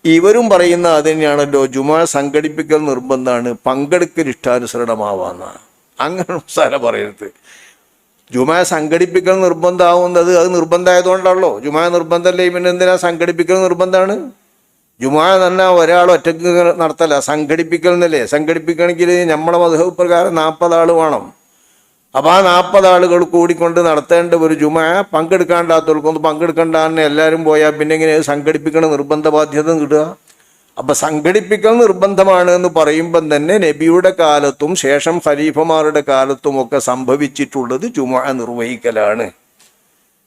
ഇവരും പറയുന്ന അത് തന്നെയാണല്ലോ, ജുമാ സംഘടിപ്പിക്കൽ നിർബന്ധമാണ്, പങ്കെടുക്കൽ ഇഷ്ടാനുസരണമാവാന്നാണ്. അങ്ങനെ മസാല പറയരുത്. ജുമാ സംഘടിപ്പിക്കൽ നിർബന്ധമാവുന്നത് അത് നിർബന്ധമായതുകൊണ്ടാണല്ലോ. ജുമാ നിർബന്ധമല്ലേ, പിന്നെ എന്തിനാ സംഘടിപ്പിക്കൽ നിർബന്ധമാണ്? ജുമാ തന്നെ ഒരാൾ ഒറ്റക്ക് നടത്തല, സംഘടിപ്പിക്കൽ എന്നല്ലേ. സംഘടിപ്പിക്കണമെങ്കിൽ നമ്മളെ മദ്ഹബ് പ്രകാരം 40 ആൾ വേണം. അപ്പോൾ ആ 40 ആളുകൾ കൂടിക്കൊണ്ട് നടത്തേണ്ട ഒരു ജുമാ പങ്കെടുക്കാണ്ടാത്തവർക്കൊന്ന് പങ്കെടുക്കണ്ടെന്ന് എല്ലാവരും പോയാൽ പിന്നെ എങ്ങനെ സംഘടിപ്പിക്കണ നിർബന്ധ ബാധ്യത കിട്ടുക? അപ്പം സംഘടിപ്പിക്കൽ നിർബന്ധമാണ് എന്ന് പറയുമ്പം തന്നെ നബിയുടെ കാലത്തും ശേഷം ഖലീഫമാരുടെ കാലത്തും ഒക്കെ സംഭവിച്ചിട്ടുള്ളത് ജുമാ നിർവഹിക്കലാണ്.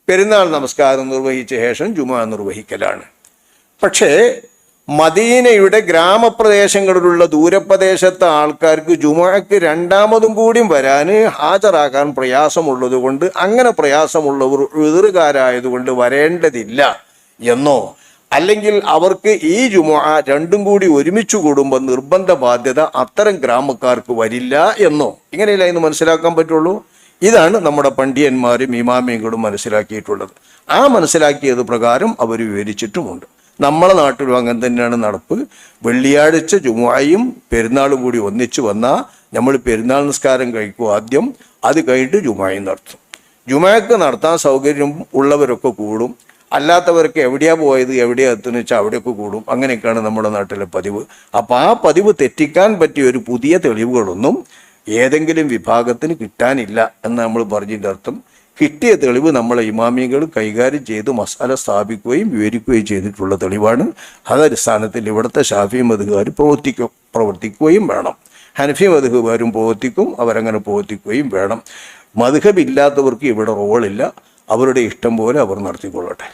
പെരുന്നാൾ നമസ്കാരം നിർവഹിച്ച ശേഷം ജുമാ നിർവഹിക്കലാണ്. പക്ഷേ മദീനയുടെ ഗ്രാമപ്രദേശങ്ങളിലുള്ള ദൂരപ്രദേശത്തെ ആൾക്കാർക്ക് ജുമുഅക്ക് രണ്ടാമതും കൂടിയും വരാൻ ഹാജരാക്കാൻ പ്രയാസമുള്ളത് കൊണ്ട്, അങ്ങനെ പ്രയാസമുള്ളവർ ഉദ്റുകാരായതുകൊണ്ട് വരേണ്ടതില്ല എന്നോ, അല്ലെങ്കിൽ അവർക്ക് ഈ ജുമുഅ രണ്ടും കൂടി ഒരുമിച്ച് കൂടുമ്പോൾ നിർബന്ധ ബാധ്യത അത്തരം ഗ്രാമക്കാർക്ക് വരില്ല എന്നോ, ഇങ്ങനെയല്ല ഇന്ന് മനസ്സിലാക്കാൻ പറ്റുള്ളൂ. ഇതാണ് നമ്മുടെ പണ്ഡിതന്മാരും ഇമാമിയങ്ങളും മനസ്സിലാക്കിയിട്ടുള്ളത്. ആ മനസ്സിലാക്കിയത് പ്രകാരം അവർ വിവരിച്ചിട്ടുമുണ്ട്. നമ്മളെ നാട്ടിലും അങ്ങനെ തന്നെയാണ് നടപ്പ്. വെള്ളിയാഴ്ച ജുമുഅയും പെരുന്നാളും കൂടി ഒന്നിച്ചു വന്നാൽ നമ്മൾ പെരുന്നാൾ നിസ്കാരം കഴിക്കും ആദ്യം, അത് കഴിഞ്ഞിട്ട് ജുമുഅയും നടത്തും. ജുമുഅക്ക് നടത്താൻ സൗകര്യം ഉള്ളവരൊക്കെ കൂടും, അല്ലാത്തവർക്ക് എവിടെയാ പോയത് എവിടെയാ എത്തുന്ന വെച്ചാൽ അവിടെയൊക്കെ കൂടും. അങ്ങനെയൊക്കെയാണ് നമ്മുടെ നാട്ടിലെ പതിവ്. അപ്പം ആ പതിവ് തെറ്റിക്കാൻ പറ്റിയ ഒരു പുതിയ തെളിവുകളൊന്നും ഏതെങ്കിലും വിഭാഗത്തിന് കിട്ടാനില്ല എന്ന് നമ്മൾ പറഞ്ഞതിൻ്റെ അർത്ഥം, കിട്ടിയ തെളിവ് നമ്മളെ ഇമാമികൾ കൈകാര്യം ചെയ്ത് മസാല സ്ഥാപിക്കുകയും വിവരിക്കുകയും ചെയ്തിട്ടുള്ള തെളിവാണ്. അതടിസ്ഥാനത്തിൽ ഇവിടുത്തെ ഷാഫി മദ്ഹബുകാർ പ്രവർത്തിക്കുകയും വേണം. ഹനഫി മദ്ഹബുകാരും പ്രവർത്തിക്കും, അവരങ്ങനെ പ്രവർത്തിക്കുകയും വേണം. മദ്ഹബ് ഇല്ലാത്തവർക്ക് ഇവിടെ റോളില്ല, അവരുടെ ഇഷ്ടം പോലെ അവർ നടത്തിക്കൊള്ളട്ടെ.